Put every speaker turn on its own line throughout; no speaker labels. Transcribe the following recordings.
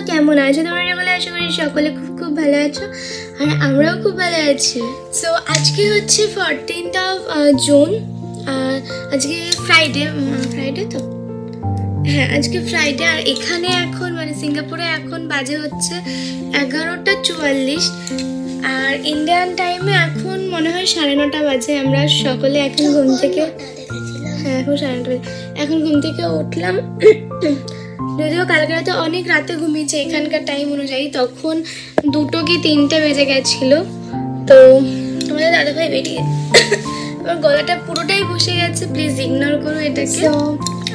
কেমন আছো তোমরা? বলে আশা করি সকলে খুব খুব ভালো আছো আর আমরাও খুব ভালো আছি। সো আজকে হচ্ছে 14th জুন, আজকে ফ্রাইডে তো হ্যাঁ আজকে ফ্রাইডে। আর এখানে এখন মানে সিঙ্গাপুরে এখন বাজে হচ্ছে 11:44 আর ইন্ডিয়ান টাইমে এখন মনে হয় 9:30 বাজে। আমরা সকলে এখন ঘুম থেকে এখন 9:30 এখন ঘুম থেকে উঠলাম। যদিও কালকে রাতে অনেক রাতে ঘুমিয়েছে এখানকার টাইম অনুযায়ী, তখন 2 কি 3টে বেজে গেছিলো। তো তোমাদের দাদাভাই বেরিয়ে আমার গলাটা পুরোটাই বসে গেছে, প্লিজ ইগনোর করো এটাকে।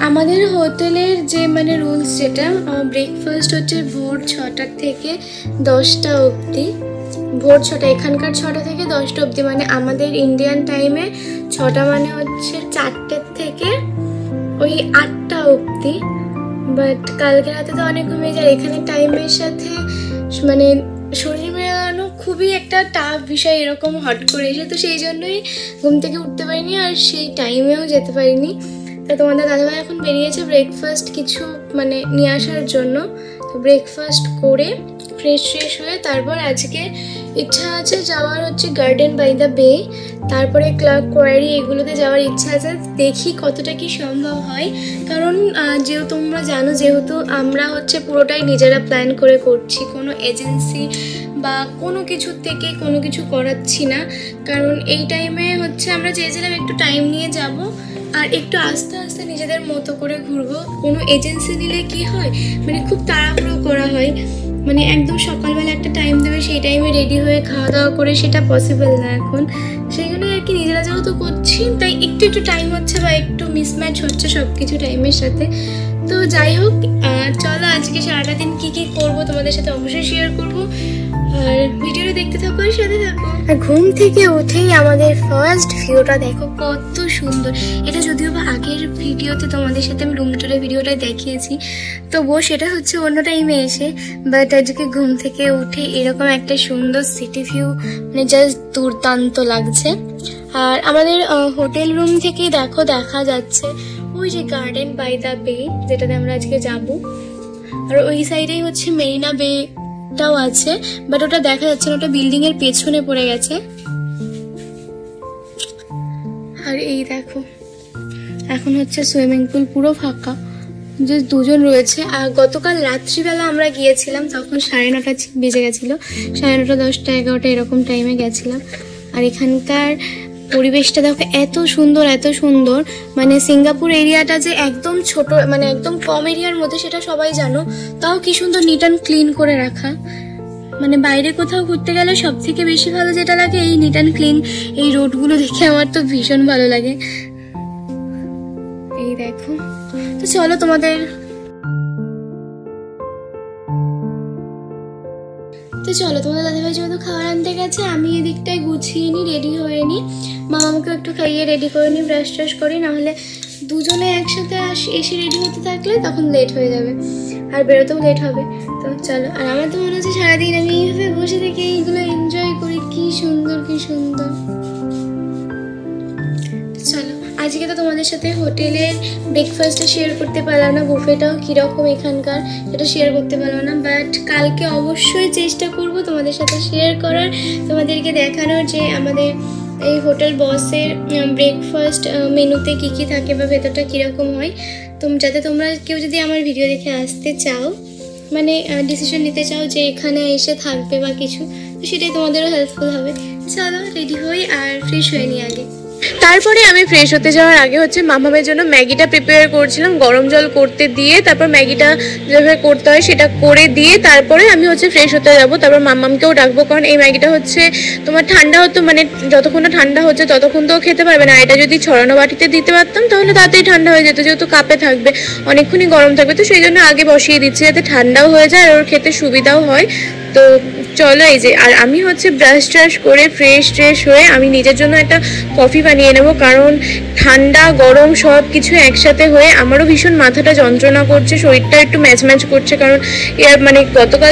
আমাদের হোটেলের যে মানে রুলস যেটা, ব্রেকফাস্ট হচ্ছে ভোর 6টা থেকে 10টা অবধি। ভোর 6টা এখানকার 6টা থেকে 10টা অবধি, মানে আমাদের ইন্ডিয়ান টাইমে 6টা মানে হচ্ছে 4টের থেকে ওই 8টা অবধি। বাট কালকে রাতে তো অনেক ঘুমিয়ে যায়। এখানে টাইমের সাথে মানে শরীর মেলানো খুবই একটা টাফ বিষয়, এরকম হট করে এসে, তো সেই জন্যই ঘুম থেকে উঠতে পারিনি আর সেই টাইমেও যেতে পারিনি। তো তোমাদের দাদাভাই এখন বেরিয়েছে ব্রেকফাস্ট কিছু মানে নিয়ে আসার জন্য। তো ব্রেকফাস্ট করে ফ্রেশ হয়ে তারপর আজকে ইচ্ছা আছে যাওয়ার হচ্ছে গার্ডেন বাই দ্য বে, তারপরে ক্লার্ক কোয়ারি, এগুলোতে যাওয়ার ইচ্ছা আছে। দেখি কতটা কি সম্ভব হয়, কারণ যেহেতু তোমরা জানো যেহেতু আমরা হচ্ছে পুরোটাই নিজেরা প্ল্যান করে করছি, কোনো এজেন্সি বা কোনো কিছুর থেকে কোনো কিছু করাচ্ছি না। কারণ এই টাইমে হচ্ছে আমরা চেয়েছিলাম একটু টাইম নিয়ে যাব আর একটু আস্তে আস্তে নিজেদের মতো করে ঘুরবো। কোনো এজেন্সি নিলে কি হয় মানে খুব তাড়াহুড়ো করা হয়, মানে একদম সকালবেলা একটা টাইম দেবে সেই টাইমে রেডি হয়ে খাওয়া দাওয়া করে, সেটা পসিবল না এখন। সেই জন্যই আর কি নিজেরা যেহেতু করছি তাই একটু টাইম হচ্ছে বা একটু মিসম্যাচ হচ্ছে সব কিছু টাইমের সাথে। তো যাই হোক, চলো আজকে সারাটা দিন কী করবো তোমাদের সাথে অবশ্যই শেয়ার করবো, আর ভিডিওটা দেখতে থাকো আর সাথে থাকো। আর ঘুম থেকে উঠেই আমাদের ফার্স্ট ভিউটা দেখো কত সুন্দর। এটা যদিও বা আগের ভিডিওতে তোমাদের সাথে আমি রুম টুরের ভিডিওটা দেখিয়েছি, তবুও সেটা হচ্ছে অন্য টাইমে এসে। বাট আজকে ঘুম থেকে উঠে এরকম একটা সুন্দর সিটি ভিউ মানে জাস্ট দুর্দান্ত লাগছে। আর আমাদের হোটেল রুম থেকে দেখো দেখা যাচ্ছে ওই যে গার্ডেন বাই দ্য বে, যেটাতে আমরা আজকে যাব। আর ওই সাইডেই হচ্ছে মেরিনা বে টাও আছে, বাট ওটা দেখা যাচ্ছে না, ওটা বিল্ডিং এর পেছনে পড়ে গেছে। আর এই দেখো এখন হচ্ছে সুইমিং পুল পুরো ফাঁকা, যে 2জন রয়েছে। আর গতকাল রাত্রিবেলা আমরা গিয়েছিলাম, তখন 9:30 বেজে গেছিলো, 9:30, 10টা, 11টা এরকম টাইমে গেছিলাম। আর এখানকার পরিবেশটা দেখো এত সুন্দর। মানে সিঙ্গাপুর এরিয়াটা যে একদম ছোট মানে একদম কম এরিয়ার মধ্যে সেটা সবাই জানো, তাও কি সুন্দর নিট অ্যান্ড ক্লিন করে রাখা। মানে বাইরে কোথাও ঘুরতে গেলে সব থেকে বেশি ভালো যেটা লাগে এই নিট অ্যান্ড ক্লিন, এই রোডগুলো দেখে আমার তো ভীষণ ভালো লাগে। এই দেখো, তো চলো তোমাদের দাদাভাই যেহেতু খাবার আনতে গেছে, আমি এদিকটায় গুছিয়ে নিই, রেডি হয়ে নিই, মামাকে একটু খাইয়ে রেডি করে নিই, ব্রাশ ট্রাশ করি, নাহলে দুজনে একসাথে এসে রেডি হতে থাকলে তখন লেট হয়ে যাবে আর বেরোতেও লেট হবে। তো চলো, আর আমার তো মনে হচ্ছে সারাদিন আমি এইভাবে বসে থেকে এইগুলো এনজয় করি, কি সুন্দর। চলো, আজকে তো তোমাদের সাথে হোটেলের ব্রেকফাস্টটা শেয়ার করতে পারলাম না, বুফেটাও কীরকম এখানকার সেটা শেয়ার করতে পারলাম না। বাট কালকে অবশ্যই চেষ্টা করব তোমাদের সাথে শেয়ার করার, তোমাদেরকে দেখানোর যে আমাদের এই হোটেল বসের ব্রেকফাস্ট মেনুতে কী থাকে বা ভেতরটা কীরকম হয়। যাতে তোমরা কেউ যদি আমার ভিডিও দেখে আসতে চাও, মানে ডিসিশন নিতে চাও যে এখানে এসে থাকবে বা কিছু, তো সেটাই তোমাদেরও হেল্পফুল হবে। চলো রেডি হই আর ফ্রেশ হয়ে নিই আগে। তারপরে আমি ফ্রেশ হতে যাওয়ার আগে হচ্ছে মামামের জন্য ম্যাগিটা প্রিপেয়ার করছিলাম, গরম জল করতে দিয়ে তারপর ম্যাগিটা যেভাবে করতে হয় সেটা করে দিয়ে তারপরে আমি হচ্ছে ফ্রেশ হতে যাবো। তারপর মামামকেও ডাকবো, কারণ এই ম্যাগিটা হচ্ছে তোমার ঠান্ডা হতো, মানে যতক্ষণ না ঠান্ডা হচ্ছে ততক্ষণ তো খেতে পারবে না। এটা যদি ছড়ানো বাটিতে দিতে পারতাম তাহলে তাড়াতাড়ি ঠান্ডা হয়ে যেত, যেহেতু কাপে থাকবে অনেকক্ষণই গরম থাকবে, তো সেই জন্য আগে বসিয়ে দিচ্ছি যাতে ঠান্ডাও হয়ে যায় আর ওর খেতে সুবিধাও হয়। তো চলো এই যে, আর আমি হচ্ছে ব্রাশ ট্রাশ করে ফ্রেশ হয়ে আমি নিজের জন্য একটা কফি বানিয়ে নেব, কারণ ঠান্ডা গরম সব কিছু একসাথে হয়ে আমারও ভীষণ মাথাটা যন্ত্রণা করছে, শরীরটা একটু ম্যাচ করছে, কারণ মানে গতকাল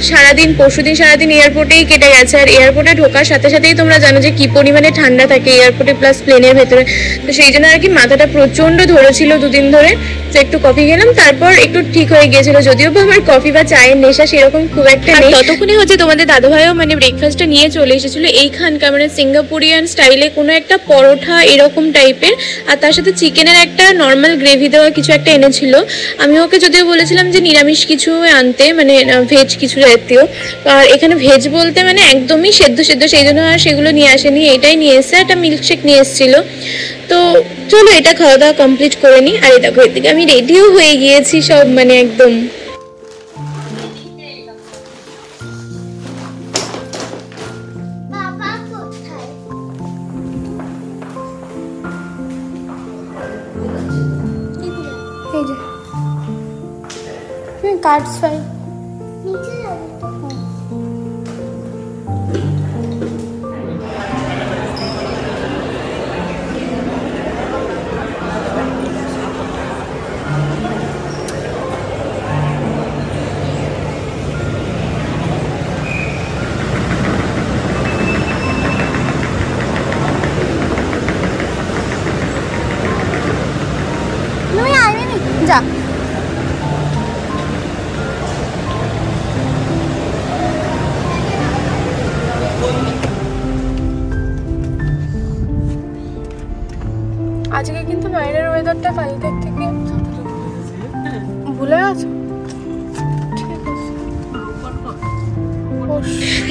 সারাদিন পরশুদিন সারাদিন এয়ারপোর্টেই কেটে গেছে। আর এয়ারপোর্টে ঢোকার সাথে সাথেই তোমরা জানো যে কী পরিমাণে ঠান্ডা থাকে এয়ারপোর্টে প্লাস প্লেনের ভেতরে, তো সেই জন্য আর কি মাথাটা প্রচণ্ড ধরেছিল দুদিন ধরে। তো একটু কফি খেলাম, তারপর একটু ঠিক হয়ে গিয়েছিল, যদিও বা আমার কফি বা চায়ের নেশা সেরকম খুব একটা নেই। ততক্ষণে হচ্ছে তোমাদের দাদুভাইও মানে ব্রেকফাস্টটা নিয়ে চলে এসেছিলো এইখানকার মানে সিঙ্গাপুরিয়ান স্টাইলে কোনো একটা পরোঠা এরকম টাইপের, আর তার সাথে চিকেনের একটা নর্মাল গ্রেভি দেওয়া কিছু একটা এনেছিল। আমি ওকে যদিও বলেছিলাম যে নিরামিষ কিছু আনতে, মানে ভেজ কিছু জাতীয়, আর এখানে ভেজ বলতে মানে একদমই সেদ্ধ সেই জন্য আর সেগুলো নিয়ে আসেনি, এটাই নিয়ে এসছে, একটা মিল্কশেক নিয়ে এসেছিলো। তো চলো এটা খাওয়া দাওয়া কমপ্লিট করে নিই। আর দেখো এদিকে আমি রেডিও হয়ে গিয়েছি সব, মানে একদম কার্ডস ফাইল যা। আজকে কিন্তু বাইরের ওয়েদারটা কালকের থেকে ভুলে গেছো।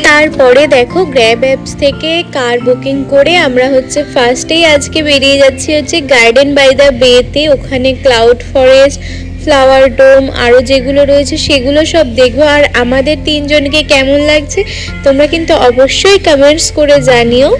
তারপরে দেখো গ্র্যাব অ্যাপস থেকে কার বুকিং করে আমরা হচ্ছে ফার্স্টেই আজকে বেরিয়ে যাচ্ছি হচ্ছে গার্ডেন বাই দ্য বেতে। ওখানে ক্লাউড ফরেস্ট, ফ্লাওয়ার ডোম আরও যেগুলো রয়েছে সেগুলো সব দেখবো। আর আমাদের তিনজনকে কেমন লাগছে তোমরা কিন্তু অবশ্যই কমেন্টস করে জানিও।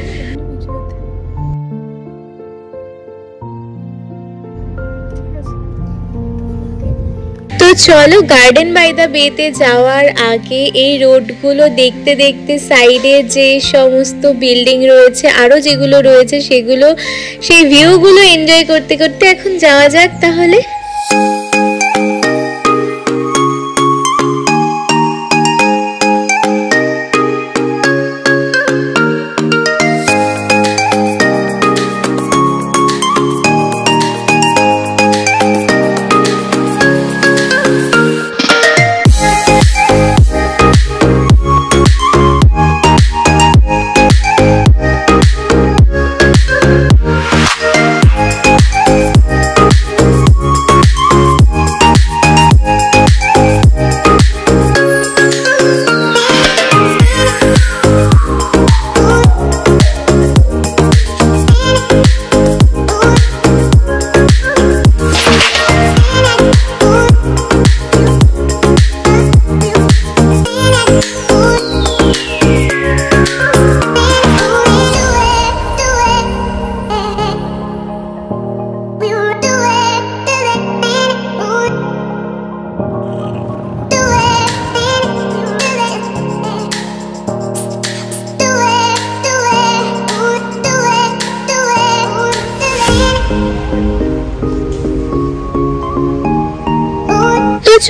তো চলো গার্ডেন বাই দ্য বেতে যাওয়ার আগে এই রোডগুলো দেখতে দেখতে সাইডে যে সমস্ত বিল্ডিং রয়েছে আরও যেগুলো রয়েছে সেগুলো, সেই ভিউগুলো এনজয় করতে করতে এখন যাওয়া যাক তাহলে।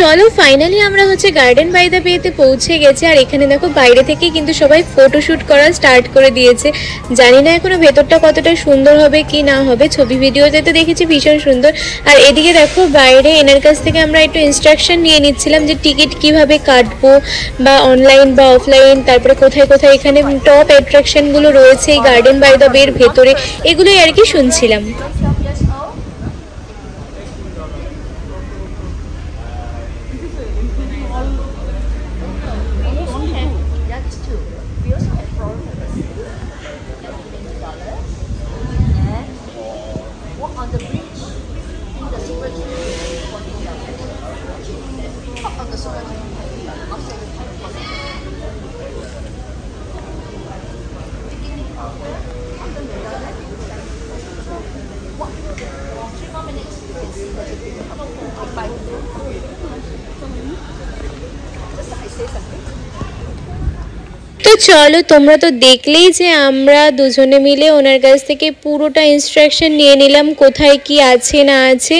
চলো ফাইনালি আমরা হচ্ছে গার্ডেন বাই দ্য বেতে পৌঁছে গেছি। আর এখানে দেখো বাইরে থেকে কিন্তু সবাই ফটোশ্যুট করা স্টার্ট করে দিয়েছে। জানি না এখনো ভেতরটা কতটা সুন্দর হবে কি না হবে, ছবি ভিডিওতে তো দেখেছি ভীষণ সুন্দর। আর এদিকে দেখো বাইরে এনার কাছ থেকে আমরা একটু ইনস্ট্রাকশন নিয়ে নিচ্ছিলাম যে টিকিট কিভাবে কাটবো, বা অনলাইন বা অফলাইন, তারপরে কোথায় কোথায় এখানে টপ অ্যাট্রাকশনগুলো রয়েছে এই গার্ডেন বাই দ্য বের ভেতরে, এগুলোই আর কি শুনছিলাম। তো চলো, তোমরা তো দেখলেই যে আমরা দুজনে মিলে ওনার কাছ থেকে পুরোটা ইনস্ট্রাকশন নিয়ে নিলাম কোথায় কি আছে না আছে।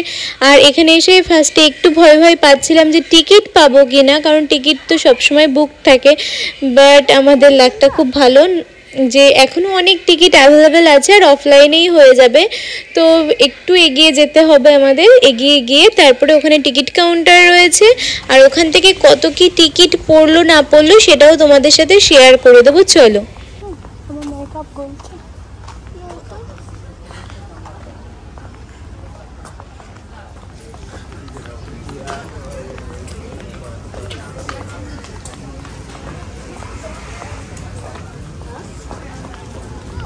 আর এখানে এসে ফার্স্টে একটু ভয় ভয় পাচ্ছিলাম যে টিকিট পাবো কি না, কারণ টিকিট তো সবসময় বুক থাকে। বাট আমাদের লাকটা খুব ভালো যে এখনও অনেক টিকিট অ্যাভেলেবেল আছে আর অফলাইনেই হয়ে যাবে। তো একটু এগিয়ে যেতে হবে আমাদের, এগিয়ে গিয়ে তারপরে ওখানে টিকিট কাউন্টার রয়েছে, আর ওখান থেকে কত কি টিকিট পড়লো না পড়লো সেটাও তোমাদের সাথে শেয়ার করে দেবো। চলো।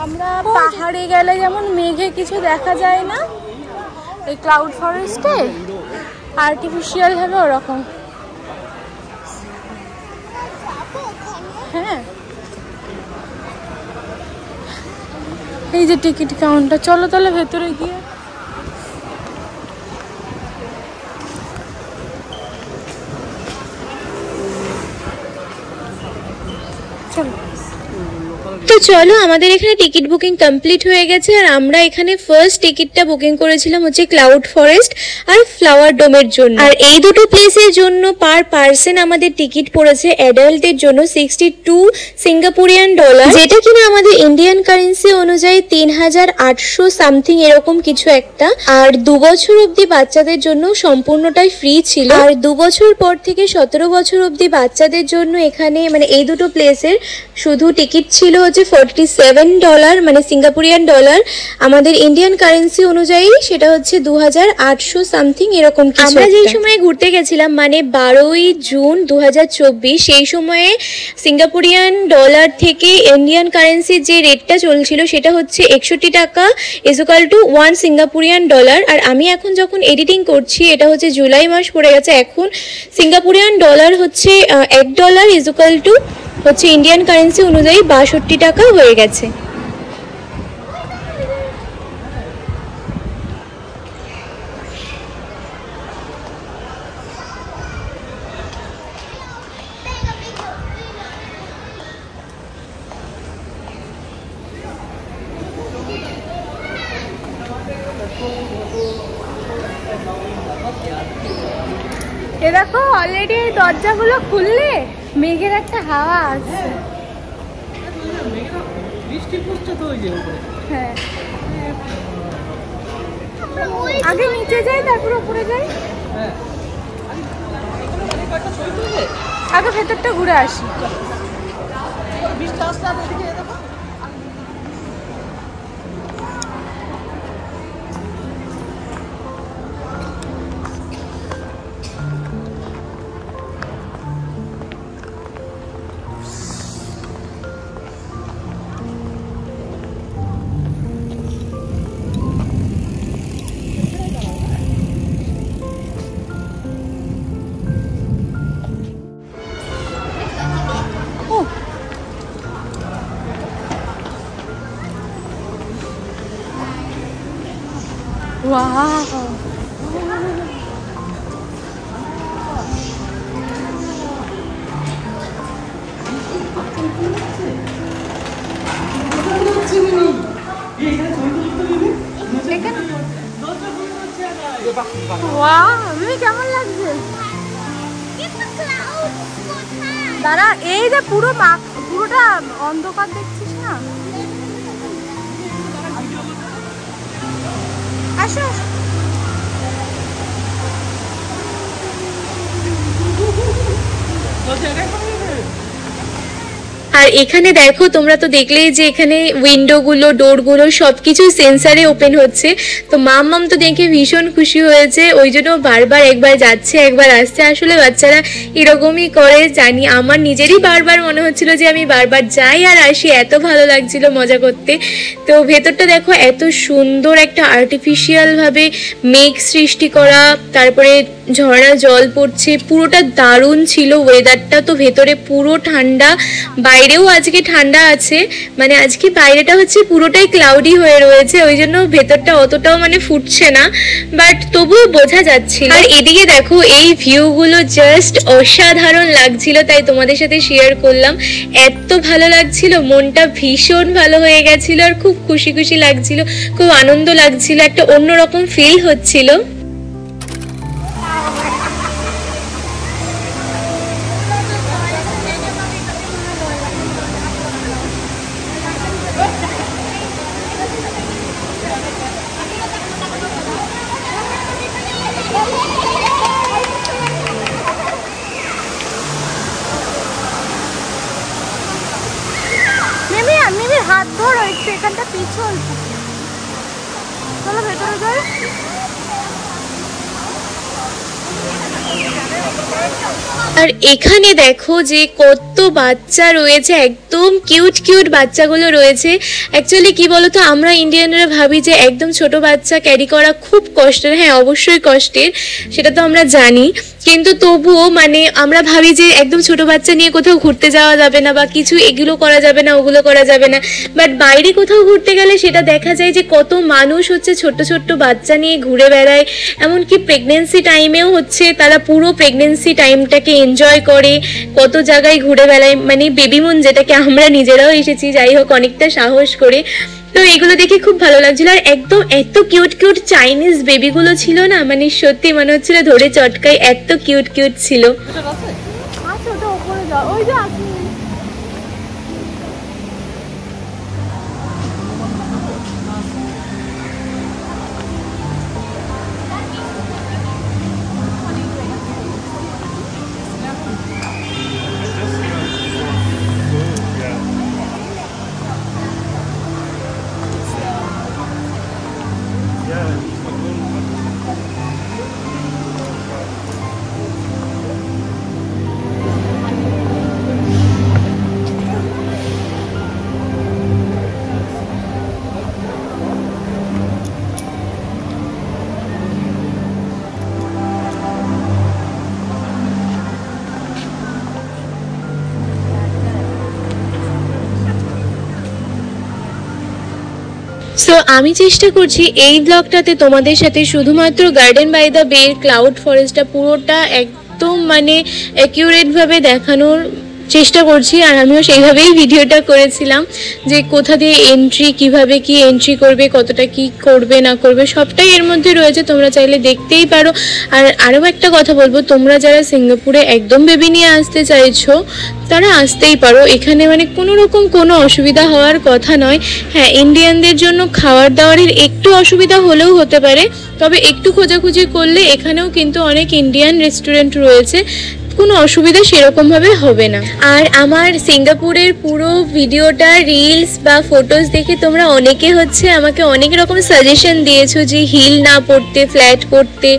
আমরা পাহাড়ে গেলে যেমন মেঘে কিছু দেখা যায় না, এই ক্লাউড ফরেস্টে আর্টিফিশিয়াল ভাবে ওরকম। হ্যাঁ, এই যে টিকিট কাউন্টার। চলো তাহলে ভেতরে গিয়ে চলো।
তো চলো, আমাদের এখানে টিকিট বুকিং কমপ্লিট হয়ে গেছে, আর আমরা এখানে ফার্স্ট টিকিটটা বুকিং করেছিলাম হচ্ছে ক্লাউড ফরেস্ট আর ফ্লাওয়ার ডোমের জন্য। আর এই দুটো প্লেসের জন্য পার পার্সন আমাদের টিকিট পড়েছে অ্যাডাল্টের জন্য 62 সিঙ্গাপুরিয়ান ডলার, যেটা কিনা আমাদের ইন্ডিয়ান কারেন্সি অনুযায়ী 3800 সামথিং এরকম কিছু একটা। আর 2 বছর অবধি বাচ্চাদের জন্য সম্পূর্ণটাই ফ্রি ছিল। আর 2 বছর পর থেকে 17 বছর অবধি বাচ্চাদের জন্য এখানে মানে এই দুটো প্লেসের শুধু টিকিট ছিল হচ্ছে $47, মানে সিঙ্গাপুরিয়ান ডলার। আমাদের ইন্ডিয়ান কারেন্সি অনুযায়ী সেটা হচ্ছে 2800 সামথিং এরকম কিছু। আমরা যেই সময়ে ঘুরতে গেছিলাম মানে 12ই জুন 2024, সেই সময়ে সিঙ্গাপুরিয়ান ডলার থেকে ইন্ডিয়ান কারেন্সির যে রেটটা চলছিল সেটা হচ্ছে 61 টাকা = 1 সিঙ্গাপুরিয়ান ডলার। আর আমি এখন যখন এডিটিং করছি এটা হচ্ছে জুলাই মাস পড়ে গেছে, এখন সিঙ্গাপুরিয়ান ডলার হচ্ছে $1 হচ্ছে ইন্ডিয়ান কারেন্সি অনুযায়ী 62 টাকা হয়ে গেছে।
এ দেখো অলরেডি এই দরজাগুলো খুললে মেঘের একটা হাওয়া আসছে। হ্যাঁ, আগে নিচে যাই তারপর উপরে যাই। আগে ভেতরটা ঘুরে আসি। Wow. কেমন লাগছে? দাঁড়া, এই যে পুরোটা অন্ধকার দেখছিস না? আসো।
আর এখানে দেখো, তোমরা তো দেখলেই যে এখানে উইন্ডোগুলো, ডোরগুলো সব কিছু সেন্সারে ওপেন হচ্ছে। তো মাম্মাম তো দেখে ভীষণ খুশি হয়েছে, ওই জন্য বারবার একবার যাচ্ছে একবার আসছে। আসলে বাচ্চারা এরকমই করে জানি, আমার নিজেরই বারবার মনে হচ্ছিল যে আমি বারবার যাই আর আসি, এত ভালো লাগছিল মজা করতে। তো ভেতরটা দেখো, এত সুন্দর একটা আর্টিফিশিয়ালভাবে মেঘ সৃষ্টি করা, তারপরে ঝর্ণা জল পড়ছে, পুরোটা দারুণ ছিল। ওয়েদারটা তো ভেতরে পুরো ঠান্ডা, বাইরেও আজকে ঠান্ডা আছে, মানে আজকে বাইরেটা হচ্ছে পুরোটাই ক্লাউডি হয়ে রয়েছে, ওই জন্য ভেতরটা অতটাও মানে ফুটছে না, বাট তবুও বোঝা যাচ্ছিল। আর এদিকে দেখো, এই ভিউগুলো জাস্ট অসাধারণ লাগছিল, তাই তোমাদের সাথে শেয়ার করলাম। এত ভালো লাগছিল, মনটা ভীষণ ভালো হয়ে গেছিল, আর খুব খুশি খুশি লাগছিল, খুব আনন্দ লাগছিল, একটা অন্যরকম ফিল হচ্ছিল।
হাত ধরো একটু, এখানটা পিছল, চলো ভেতরে যাই।
আর এখানে দেখো যে কত বাচ্চা রয়েছে, একদম কিউট কিউট বাচ্চাগুলো রয়েছে। অ্যাকচুয়ালি কি বলতো, আমরা ইন্ডিয়ানরা ভাবি যে একদম ছোট বাচ্চা ক্যারি করা খুব কষ্টের। হ্যাঁ, অবশ্যই কষ্টের, সেটা তো আমরা জানি, কিন্তু তবুও মানে আমরা ভাবি যে একদম ছোট বাচ্চা নিয়ে কোথাও ঘুরতে যাওয়া যাবে না, বা কিছু এগুলো করা যাবে না, ওগুলো করা যাবে না। বাট বাইরে কোথাও ঘুরতে গেলে সেটা দেখা যায় যে কত মানুষ হচ্ছে ছোট্ট ছোট্ট বাচ্চা নিয়ে ঘুরে বেড়ায়। এমনকি প্রেগনেন্সি টাইমেও হচ্ছে তারা পুরো প্রেগনেন্সি টাইমটাকে এনজয় করে, কত জায়গায় ঘুরে বেড়ায়, মানে বেবি মুন যেটাকে আমরা নিজেরাও এসেছি, যাই হোক অনেকটা সাহস করে। তো এগুলো দেখে খুব ভালো লাগছিল। আর একদম এত কিউট কিউট চাইনিজ বেবিগুলো ছিল না, মানে সত্যি মনে হচ্ছিল ধরে চটকাই, এত কিউট কিউট ছিল। সো আমি চেষ্টা করছি এই ব্লগটাতে তোমাদের সাথে শুধুমাত্র গার্ডেন বাই দ্য বে, ক্লাউড ফরেস্টটা পুরোটা একদম মানে অ্যাকিউরেটভাবে দেখানোর চেষ্টা করছি। আর আমিও সেইভাবেই ভিডিওটা করেছিলাম যে কোথা দিয়ে এন্ট্রি, কিভাবে কি এন্ট্রি করবে, কতটা কি করবে না করবে, সবটাই এর মধ্যে রয়েছে, তোমরা চাইলে দেখতেই পারো। আর আরও একটা কথা বলবো, তোমরা যারা সিঙ্গাপুরে একদম বেবি নিয়ে আসতে চাইছো তারা আসতেই পারো, এখানে মানে কোনো রকম কোনো অসুবিধা হওয়ার কথা নয়। হ্যাঁ, ইন্ডিয়ানদের জন্য খাওয়ার দাওয়ারের একটু অসুবিধা হলেও হতে পারে, তবে একটু খোঁজাখুঁজি করলে এখানেও কিন্তু অনেক ইন্ডিয়ান রেস্টুরেন্ট রয়েছে, কোনো অসুবিধা সেরকমভাবে হবে না। আর আমার সিঙ্গাপুরের পুরো ভিডিওটা, রিলস বা ফটোস দেখে তোমরা অনেকে হচ্ছে আমাকে অনেক রকম সাজেশন দিয়েছো যে হিল না পরতে, ফ্ল্যাট পরতে,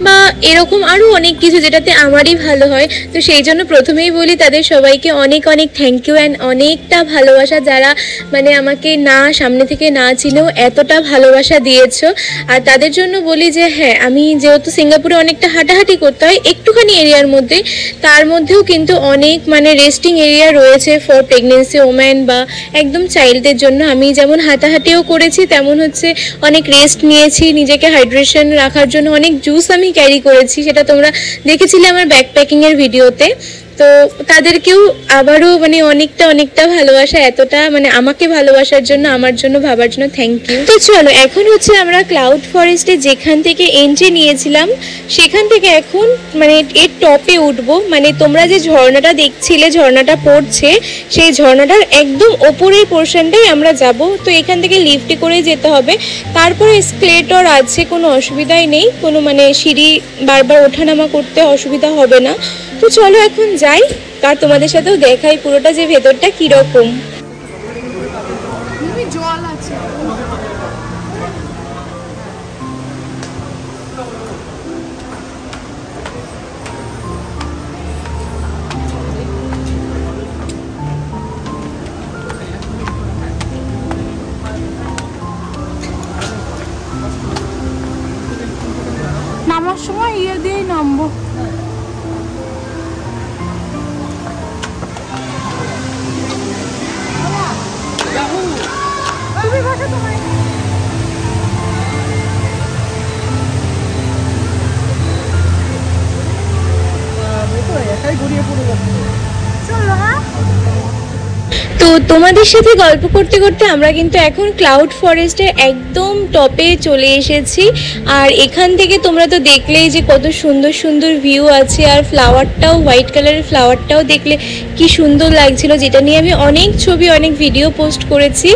বা এরকম আরও অনেক কিছু যেটাতে আমারই ভালো হয়। তো সেই জন্য প্রথমেই বলি তাদের সবাইকে অনেক অনেক থ্যাংক ইউ অ্যান্ড অনেকটা ভালোবাসা, যারা মানে আমাকে না সামনে থেকে না চিনেও এতটা ভালোবাসা দিয়েছো। আর তাদের জন্য বলি যে হ্যাঁ, আমি যেহেতু সিঙ্গাপুরে অনেকটা হাঁটাহাঁটি করতে হয় একটুখানি এরিয়ার মধ্যে, তার মধ্যেও কিন্তু অনেক মানে রেস্টিং এরিয়া রয়েছে ফর প্রেগনেন্সি ওম্যান বা একদম চাইল্ডদের জন্য। আমি যেমন হাঁটাহাঁটিও করেছি, তেমন হচ্ছে অনেক রেস্ট নিয়েছি, নিজেকে হাইড্রেশন রাখার জন্য অনেক জুস আমি ক্যারি করেছি, সেটা তোমরা দেখেছিলে আমার ব্যাকপ্যাকিংয়ের ভিডিওতে। তো তাদেরকেও আবারও মানে অনেকটা ভালোবাসা, এতটা মানে আমাকে ভালোবাসার জন্য, আমার জন্য ভাবার জন্য থ্যাংক ইউ। তো চলো, এখন হচ্ছে আমরা ক্লাউড ফরেস্টে যেখান থেকে এন্ট্রি নিয়েছিলাম সেখান থেকে এখন মানে এর টপে উঠবো। মানে তোমরা যে ঝর্ণাটা দেখছিলে, ঝর্ণাটা পড়ছে, সেই ঝর্ণাটার একদম ওপরের পোর্শনটাই আমরা যাব। তো এখান থেকে লিফটে করে যেতে হবে, তারপরে এসকেলেটর আছে, কোনো অসুবিধাই নেই, কোনো মানে সিঁড়ি বারবার ওঠানামা করতে অসুবিধা হবে না। তো চলো এখন যাই। আর তোমাদের সাথেও দেখাই পুরোটা যে ভেতরটা কিরকম।
জল আছে। নামার সময় দিয়েই নামবো।
তো তোমাদের সাথে গল্প করতে করতে আমরা কিন্তু এখন ক্লাউড ফরেস্টের একদম টপে চলে এসেছি। আর এখান থেকে তোমরা তো দেখলেই যে কত সুন্দর সুন্দর ভিউ আছে, আর ফ্লাওয়ারটাও, হোয়াইট কালারের ফ্লাওয়ারটাও দেখলে কি সুন্দর লাগছিল, যেটা নিয়ে আমি অনেক ছবি, অনেক ভিডিও পোস্ট করেছি।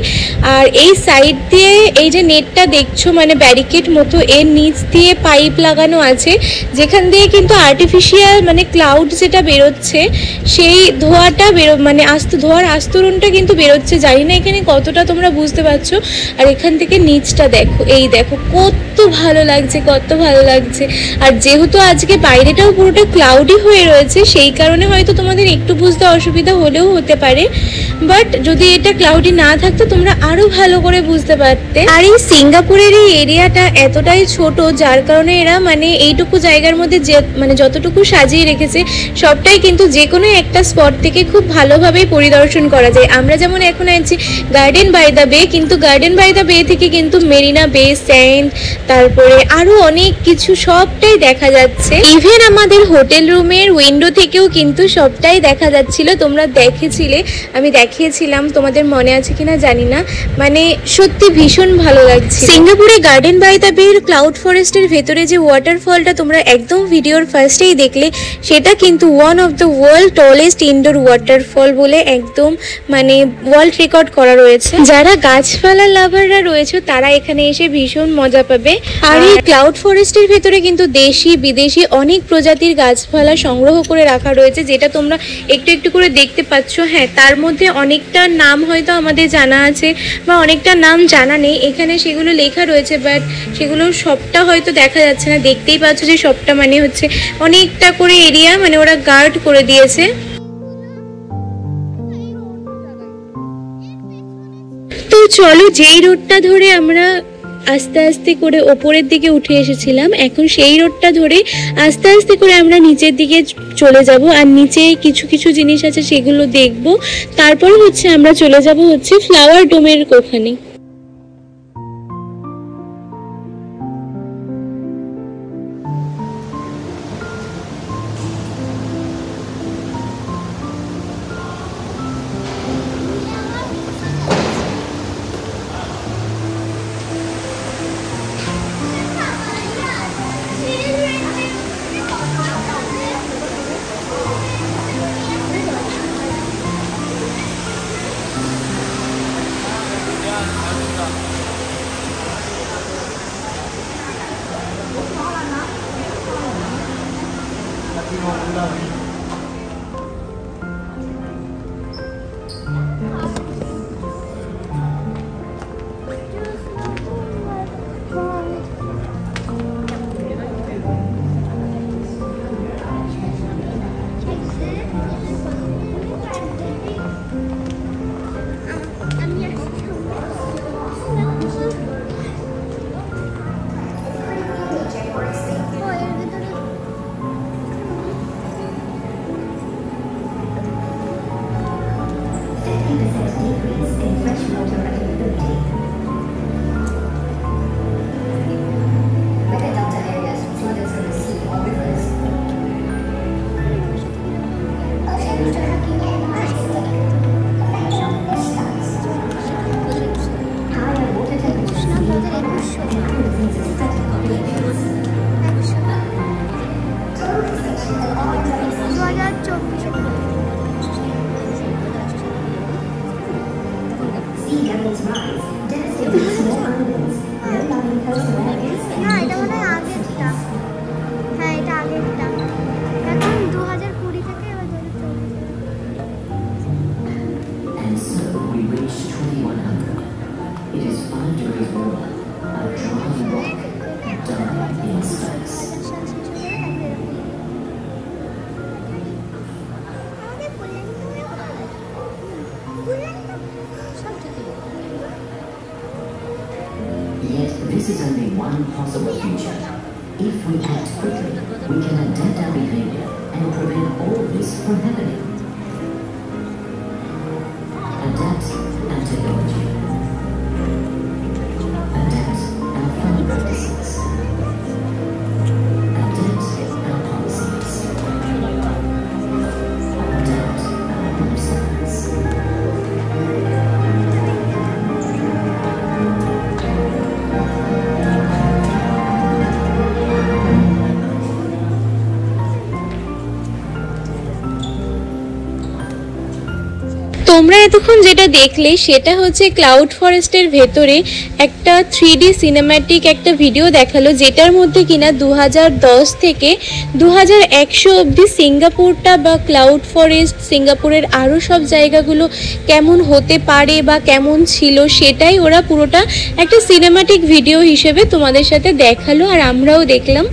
আর এই সাইড দিয়ে এই যে নেটটা দেখছো, মানে ব্যারিকেড মতো, এর নিচ দিয়ে পাইপ লাগানো আছে, যেখান দিয়ে কিন্তু আর্টিফিশিয়াল মানে ক্লাউড যেটা বেরোচ্ছে, সেই ধোঁয়াটা মানে ধোঁয়ার আস্তরণটা কিন্তু বেরোচ্ছে। জানি না এখানে কতটা তোমরা বুঝতে পারছো। আর এখান থেকে নিচটা দেখো, এই দেখো কত ভালো লাগছে, কত ভালো লাগছে। আর যেহেতু আজকে বাইরেটাও পুরোটা ক্লাউডি হয়ে রয়েছে, সেই কারণে হয়তো তোমাদের একটু বুঝতে অসুবিধা হলেও হতে পারে, বাট যদি এটা ক্লাউডি না থাকতো তোমরা আরো ভালো করে বুঝতে পারতে। আর এই সিঙ্গাপুরের এই এরিয়াটা এতটাই ছোট, যার কারণে এরা মানে এইটুকু জায়গার মধ্যে যে মানে যতটুকু সাজিয়ে রেখেছে, সবটাই কিন্তু যে কোনো একটা স্পট থেকে খুব ভালোভাবেই পরিদর্শন করা যায়। আমরা যেমন এখন আছি গার্ডেন বাই দ্য বে, কিন্তু গার্ডেন বাই দ্য বে থেকে কিন্তু মেরিনা বে, স্যান্ড, তারপরে আরো অনেক কিছু, সবটাই দেখা যাচ্ছে। ইভেন আমাদের হোটেল রুমের উইন্ডো থেকেও কিন্তু সবটাই দেখা যাচ্ছিল। তোমরা দেখেছিলে, আমি দেখিয়েছিলাম, তোমাদের মনে আছে কিনা জানি না, মানে সত্যি ভীষণ ভালো লাগছে। সিঙ্গাপুরে গার্ডেন বাই দ্য বে ক্লাউড ফরেস্টের ভেতরে যে ওয়াটারফলটা তোমরা একদম ভিডিওর ফার্স্টেই দেখলে, সেটা কিন্তু one of the world tallest indoor waterfall বলে একদম মানে ওয়ার্ল্ড রেকর্ড করা রয়েছে। যারা গাছপালা লাভাররা রয়েছে তারা এখানে এসে ভীষণ মজা পাবে। আর এই ক্লাউড ফরেস্টের ভেতরে কিন্তু দেশি বিদেশি অনেক প্রজাতির গাছপালা সংগ্রহ করে রাখা রয়েছে, যেটা তোমরা একটু একটু করে দেখতে পাচ্ছ। হ্যাঁ, তার মধ্যে অনেকটা নাম হয়তো আমাদের জানা আছে বা অনেকটা নাম জানা নেই, এখানে সেগুলো লেখা রয়েছে, বাট সেগুলো সবটা হয়তো দেখা যাচ্ছে না। দেখতেই পাচ্ছ যে সবটা মানে হচ্ছে অনেকটা করে এরিয়া মানে ওরা গার্ড করে দিয়েছে। তো চলো, যেই রোডটা ধরে আমরা আস্তে আস্তে করে ওপরের দিকে উঠে এসেছিলাম, এখন সেই রোডটা ধরে আস্তে আস্তে করে আমরা নিচের দিকে চলে যাব। আর নিচে কিছু কিছু জিনিস আছে, সেগুলো দেখব। তারপরে হচ্ছে আমরা চলে যাব হচ্ছে ফ্লাওয়ার ডোমের ওখানে।
only one possible future. If we act quickly, we can adapt our behavior and prevent all this from happening. Adapt our technology. Adapt our fun practices. Adapt our policies. Adapt our lifestyles.
তোমরা এতক্ষণ যেটা দেখলে সেটা হচ্ছে cloud ফরেস্টের ভেতরে একটা 3D cinematic একটা ভিডিও দেখালো, যেটার মধ্যে কিনা 2010 থেকে 2100 অবধি সিঙ্গাপুরটা বা ক্লাউড ফরেস্ট, সিঙ্গাপুরের আরও সব জায়গাগুলো কেমন হতে পারে বা কেমন ছিল সেটাই ওরা পুরোটা একটা সিনেম্যাটিক ভিডিও হিসেবে তোমাদের সাথে দেখালো, আর আমরাও দেখলাম।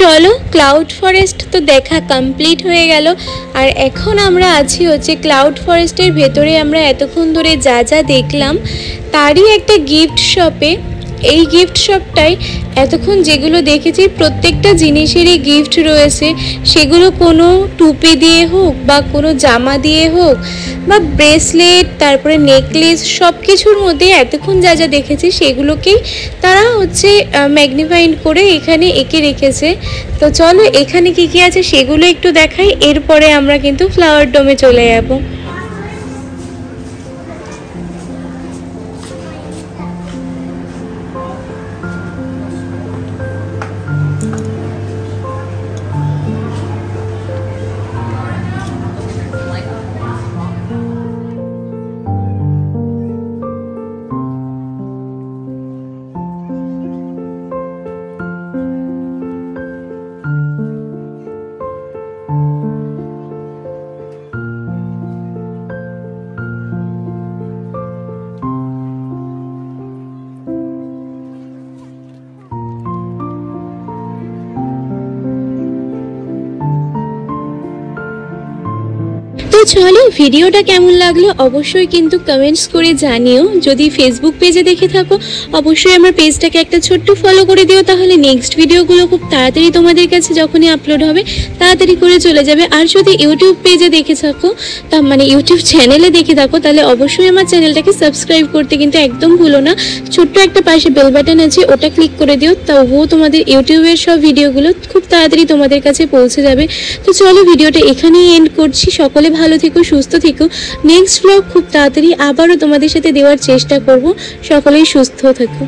চলো ক্লাউড ফরেস্ট তো দেখা কমপ্লিট হয়ে গেল, আর এখন আমরা আছি হচ্ছে ক্লাউড ফরেস্টের ভেতরে। আমরা এতক্ষণ ধরে যা যা দেখলাম তারই একটা গিফট শপে। এই গিফট শপটায় এতক্ষণ যেগুলো দেখেছি প্রত্যেকটা জিনিসেরই গিফট রয়েছে, সেগুলো কোনো টুপি দিয়ে হোক বা কোনো জামা দিয়ে হোক বা ব্রেসলেট, তারপরে নেকলেস, সব কিছুর মধ্যে এতক্ষণ যা যা দেখেছি সেগুলোকেই তারা হচ্ছে ম্যাগনিফাইড করে এখানে এঁকে রেখেছে। তো চলো এখানে কি কি আছে সেগুলো একটু দেখাই, এরপরে আমরা কিন্তু ফ্লাওয়ার ডোমে চলে যাবো। তো চলো ভিডিওটা কেমন লাগলো অবশ্যই কিন্তু কমেন্টস করে জানিও। যদি ফেসবুক পেজে দেখে থাকো অবশ্যই আমার পেজটাকে একটা ছোট্ট ফলো করে দিও, তাহলে নেক্সট ভিডিওগুলো খুব তাড়াতাড়ি তোমাদের কাছে যখনই আপলোড হবে তাড়াতাড়ি করে চলে যাবে। আর যদি ইউটিউব পেজে দেখে থাকো তা মানে ইউটিউব চ্যানেলে দেখে থাকো তাহলে অবশ্যই আমার চ্যানেলটাকে সাবস্ক্রাইব করতে কিন্তু একদম ভুলো না। ছোট্ট একটা পাশে বেল বাটন আছে, ওটা ক্লিক করে দিও, তবুও তোমাদের ইউটিউবের সব ভিডিওগুলো খুব তাড়াতাড়ি তোমাদের কাছে পৌঁছে যাবে। তো চলো ভিডিওটা এখানেই এন্ড করছি। সকলে ভালো থেকো, সুস্থ থেকো। নেক্সট ব্লগ খুব তাড়াতাড়ি আবারও তোমাদের সাথে দেওয়ার চেষ্টা করব। সকলেই সুস্থ থেকো।